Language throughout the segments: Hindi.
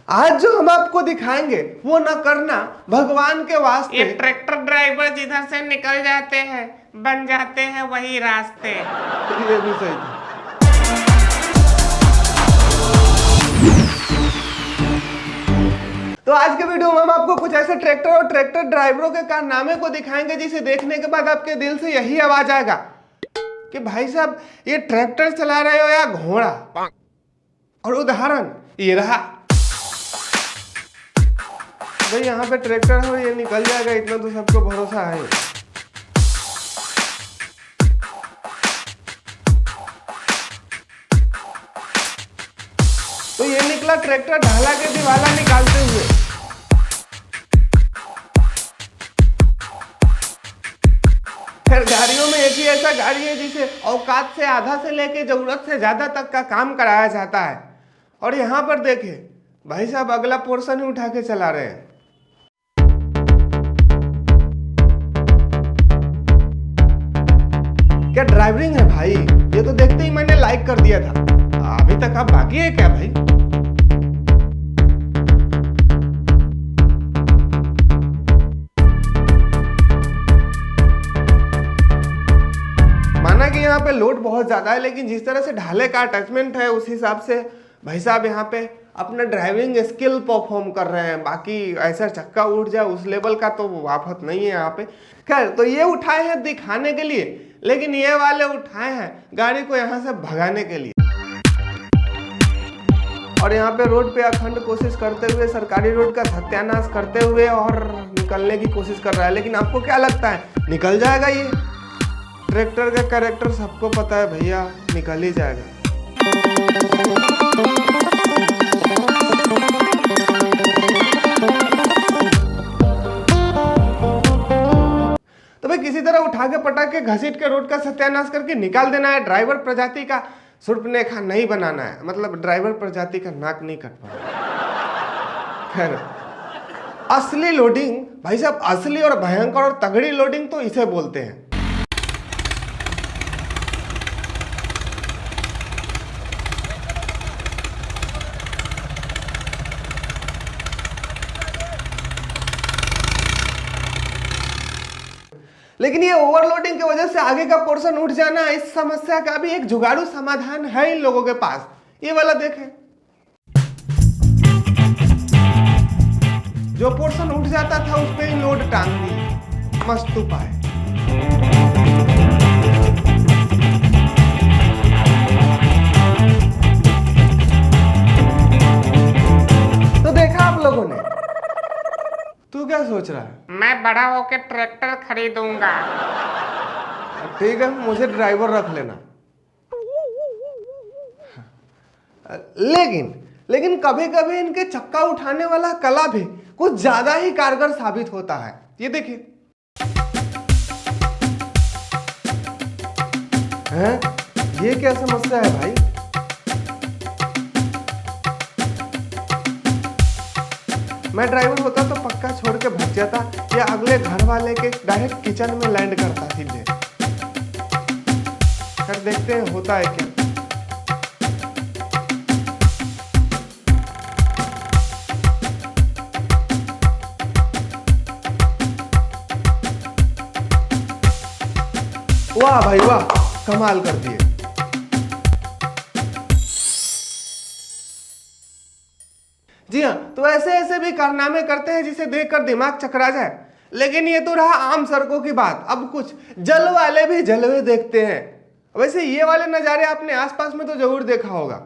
आज जो हम आपको दिखाएंगे वो न करना भगवान के वास्ते। ये ट्रैक्टर ड्राइवर जिधर से निकल जाते हैं बन जाते हैं वही रास्ते। ये भी सही था। तो आज के वीडियो में हम आपको कुछ ऐसे ट्रैक्टर और ट्रैक्टर ड्राइवरों के कारनामे को दिखाएंगे जिसे देखने के बाद आपके दिल से यही आवाज आएगा कि भाई साहब ये ट्रैक्टर चला रहे हो या घोड़ा। और उदाहरण ये रहा। भाई यहाँ पे ट्रैक्टर है और ये निकल जाएगा, इतना तो सबको भरोसा है। तो ये निकला ट्रैक्टर ढाला के दिवाला निकालते हुए। फिर गाड़ियों में एक ही ऐसा गाड़ी है जिसे औकात से आधा से लेके जरूरत से ज्यादा तक का काम कराया जाता है। और यहाँ पर देखे भाई साहब अगला पोर्शन ही उठा के चला रहे हैं। क्या ड्राइविंग है भाई, ये तो देखते ही मैंने लाइक कर दिया था। अभी तक आप बाकी है क्या भाई? माना कि यहाँ पे लोड बहुत ज्यादा है, लेकिन जिस तरह से ढाले का अटैचमेंट है उस हिसाब से भाई साहब यहाँ पे अपना ड्राइविंग स्किल परफॉर्म कर रहे हैं। बाकी ऐसा चक्का उठ जाए उस लेवल का तो आफत नहीं है यहाँ पे। खैर, तो ये उठाए हैं दिखाने के लिए, लेकिन ये वाले उठाए हैं गाड़ी को यहाँ से भगाने के लिए। और यहाँ पे रोड पे अखंड कोशिश करते हुए, सरकारी रोड का सत्यानाश करते हुए और निकलने की कोशिश कर रहा है। लेकिन आपको क्या लगता है निकल जाएगा ये? ट्रैक्टर का कैरेक्टर सबको पता है भैया, निकल ही जाएगा। तो भाई किसी तरह उठा के पटा के घसीट के रोड का सत्यानाश करके निकाल देना है। ड्राइवर प्रजाति का सुर्पनेखा नहीं बनाना है, मतलब ड्राइवर प्रजाति का नाक नहीं कटवाना। खैर, असली लोडिंग भाई साहब, असली और भयंकर और तगड़ी लोडिंग तो इसे बोलते हैं। लेकिन ये ओवरलोडिंग की वजह से आगे का पोर्शन उठ जाना, इस समस्या का भी एक जुगाड़ू समाधान है इन लोगों के पास। ये वाला देखें, जो पोर्शन उठ जाता था उस पे ही लोड टांग दी। मस्त उपाय। तो देखा आप लोगों ने। तू क्या सोच रहा है? मैं बड़ा होके ट्रैक्टर खरीदूंगा। ठीक है, मुझे ड्राइवर रख लेना। लेकिन कभी कभी इनके चक्का उठाने वाला कला भी कुछ ज्यादा ही कारगर साबित होता है। ये देखिए, हैं? ये क्या समस्या है भाई? मैं ड्राइवर होता तो पक्का छोड़ के भाग जाता या अगले घर वाले के डायरेक्ट किचन में लैंड करता सीधे। फिर देखते हैं होता है क्या। वाह भाई वाह, कमाल कर दिए। जी हाँ, तो ऐसे ऐसे भी कारनामे करते हैं जिसे देखकर दिमाग चकरा जाए। लेकिन ये तो रहा आम सड़कों की बात। अब कुछ जल वाले भी जलवे देखते हैं। वैसे ये वाले नज़ारे आपने आसपास में तो जरूर देखा होगा।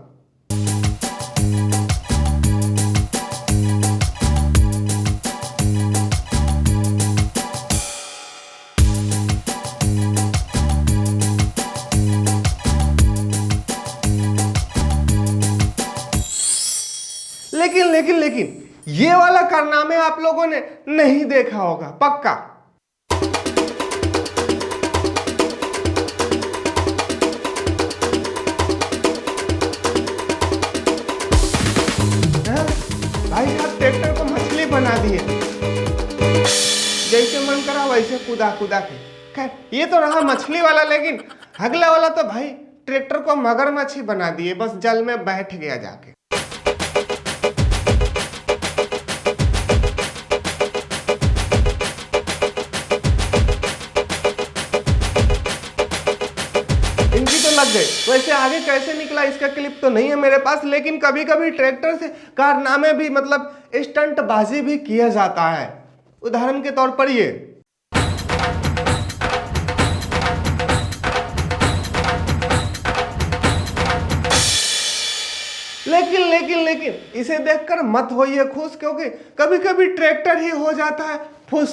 लेकिन ये वाला कारनामे आप लोगों ने नहीं देखा होगा पक्का। भाई साहब ट्रैक्टर को मछली बना दिए, जैसे मन करा वैसे कूदा कूदा के। खैर, ये तो रहा मछली वाला, लेकिन अगला वाला तो भाई ट्रैक्टर को मगरमच्छ ही बना दिए, बस जल में बैठ गया जाके। गए। वैसे आगे कैसे निकला इसका क्लिप तो नहीं है मेरे पास, लेकिन कभी कभी ट्रैक्टर से कारनामे भी मतलब स्टंटबाजी भी किया जाता है। उदाहरण के तौर पर ये लेकिन इसे देखकर मत होइए खुश, क्योंकि कभी कभी ट्रैक्टर ही हो जाता है फुस।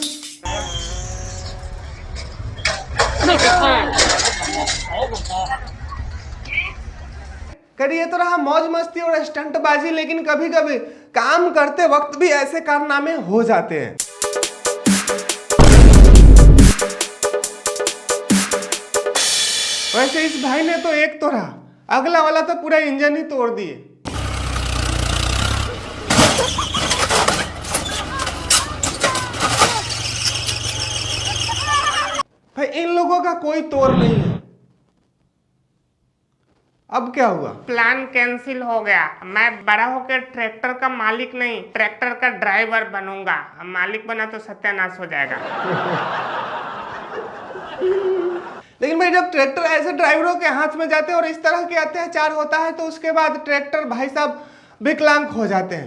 करिए तो रहा मौज मस्ती और स्टंटबाजी, लेकिन कभी कभी काम करते वक्त भी ऐसे कारनामे हो जाते हैं। वैसे इस भाई ने तो एक तोड़ा, अगला वाला तो पूरा इंजन ही तोड़ दिए। भाई इन लोगों का कोई तोड़ नहीं है। अब क्या हुआ? प्लान कैंसिल हो गया। मैं बड़ा होकर ट्रैक्टर का मालिक नहीं, ट्रैक्टर का ड्राइवर बनूंगा। मालिक बना तो सत्यानाश हो जाएगा। लेकिन भाई जब ट्रैक्टर ऐसे ड्राइवरों के हाथ में जाते हैं और इस तरह के अत्याचार होता है, तो उसके बाद ट्रैक्टर भाई साहब विकलांग हो जाते हैं।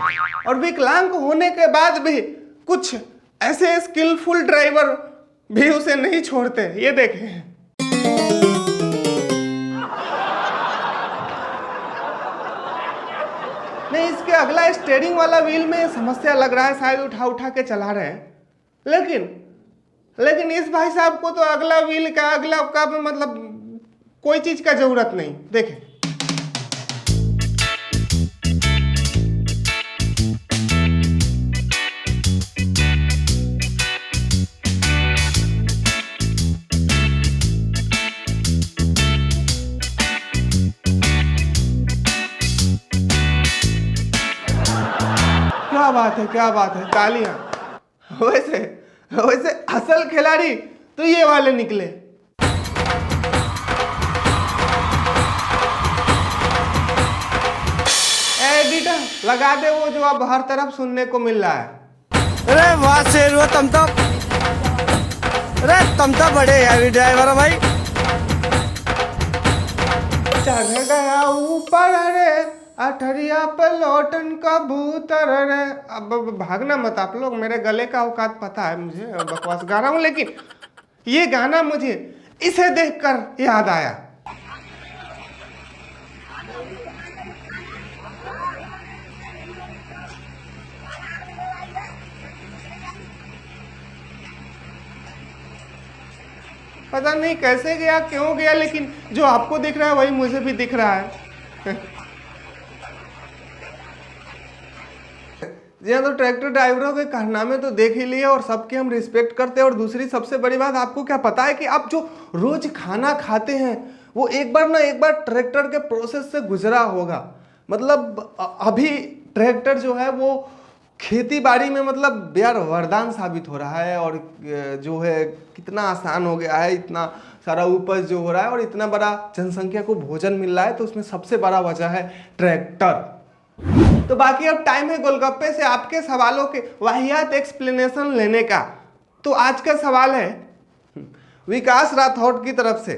और विकलांग होने के बाद भी कुछ ऐसे स्किलफुल ड्राइवर भी उसे नहीं छोड़ते। ये देखें, नहीं इसके अगला स्टीयरिंग वाला व्हील में समस्या लग रहा है, शायद उठा उठा के चला रहे हैं। लेकिन इस भाई साहब को तो अगला व्हील का मतलब कोई चीज का जरूरत नहीं। देखें, क्या बात है, तालियां। वैसे असल खिलाड़ी तो ये वाले निकले। एडिटर लगा दे वो जो अब हर तरफ सुनने को मिल रहा है। अरे वाह शेर, तुम तो बड़े हैवी ड्राइवर हो भाई। चढ़ गया ऊपर रे अठरिया पे लौटन कबूतर रे। अब भागना मत आप लोग, मेरे गले का औकात पता है मुझे, बकवास गा रहा हूं। लेकिन ये गाना मुझे इसे देखकर याद आया। पता नहीं कैसे गया, क्यों गया, लेकिन जो आपको दिख रहा है वही मुझे भी दिख रहा है। जी हाँ, तो ट्रैक्टर ड्राइवरों के कारनामे तो देख ही लिए और सबकी हम रिस्पेक्ट करते हैं। और दूसरी सबसे बड़ी बात, आपको क्या पता है कि आप जो रोज खाना खाते हैं वो एक बार ट्रैक्टर के प्रोसेस से गुजरा होगा। मतलब अभी ट्रैक्टर जो है वो खेती बाड़ी में मतलब यार वरदान साबित हो रहा है। और जो है कितना आसान हो गया है, इतना सारा उपज जो हो रहा है और इतना बड़ा जनसंख्या को भोजन मिल रहा है, तो उसमें सबसे बड़ा वजह है ट्रैक्टर। तो बाकी अब टाइम है गोलगप्पे से आपके सवालों के वाहियात एक्सप्लेनेशन लेने का। तो आज का सवाल है विकास राठौड़ की तरफ से।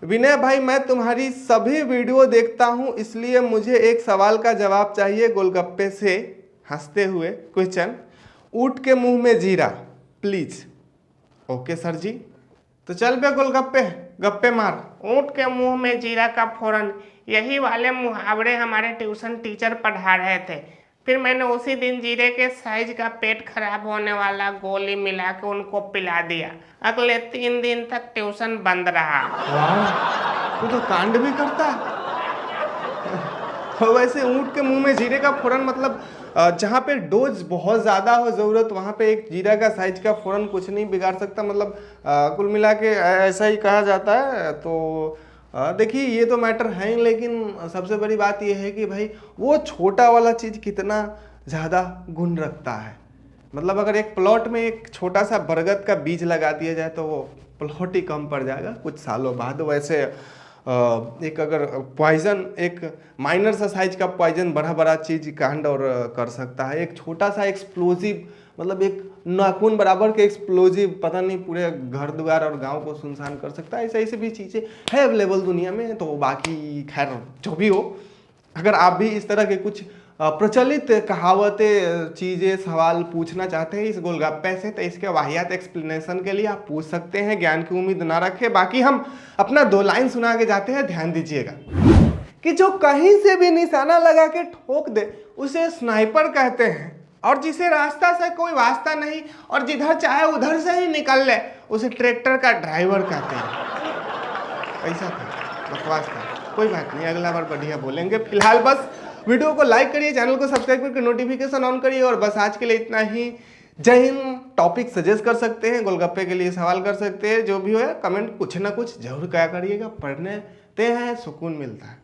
विनय भाई, मैं तुम्हारी सभी वीडियो देखता हूं, इसलिए मुझे एक सवाल का जवाब चाहिए गोलगप्पे से। हंसते हुए क्वेश्चन, ऊंट के मुंह में जीरा प्लीज। ओके सर जी, तो चल बे गोलगप्पे, गप्पे मार। ऊंट के मुंह में जीरा का फोरन, यही वाले मुहावरे हमारे ट्यूशन टीचर पढ़ा रहे थे। फिर मैंने उसी दिन जीरे के साइज का पेट खराब होने वाला गोली मिला के उनको पिला दिया। अगले 3 दिन तक ट्यूशन बंद रहा। वाह, तू तो कांड भी करता है। वैसे ऊंट के मुंह में जीरे का फोरन मतलब जहाँ पे डोज बहुत ज़्यादा हो ज़रूरत, वहाँ पे एक जीरा का साइज का फोरन कुछ नहीं बिगाड़ सकता। मतलब कुल मिला के ऐसा ही कहा जाता है। तो देखिए ये तो मैटर है ही, लेकिन सबसे बड़ी बात ये है कि भाई वो छोटा वाला चीज़ कितना ज़्यादा गुण रखता है। मतलब अगर एक प्लॉट में एक छोटा सा बरगद का बीज लगा दिया जाए तो वो प्लॉट ही कम पड़ जाएगा कुछ सालों बाद। वैसे एक अगर पॉइजन, एक माइनर सा साइज का पॉइजन बड़ा बड़ा चीज कांड और कर सकता है। एक छोटा सा एक्सप्लोजिव, मतलब एक नाखून बराबर के एक्सप्लोजिव, पता नहीं पूरे घर द्वार और गांव को सुनसान कर सकता है। ऐसे भी चीज़ें है अवेलेबल दुनिया में। तो बाकी खैर जो भी हो, अगर आप भी इस तरह के कुछ प्रचलित कहावतें, चीज़ें, सवाल पूछना चाहते हैं इस गोलगप्पे से, तो इसके वाहियात एक्सप्लेनेशन के लिए आप पूछ सकते हैं। ज्ञान की उम्मीद ना रखें। बाकी हम अपना 2 लाइन सुना के जाते हैं, ध्यान दीजिएगा कि जो कहीं से भी निशाना लगा के ठोक दे उसे स्नाइपर कहते हैं, और जिसे रास्ता से कोई वास्ता नहीं और जिधर चाहे उधर से ही निकल ले उसे ट्रैक्टर का ड्राइवर कहते हैं। ऐसा था, बकवास था, कोई बात नहीं, अगला बार बढ़िया बोलेंगे। फिलहाल बस वीडियो को लाइक करिए, चैनल को सब्सक्राइब करके नोटिफिकेशन ऑन करिए, और बस आज के लिए इतना ही। जय हिंद। टॉपिक सजेस्ट कर सकते हैं, गोलगप्पे के लिए सवाल कर सकते हैं, जो भी हो कमेंट कुछ ना कुछ जरूर क्या करिएगा, पढ़ने ते हैं सुकून मिलता है।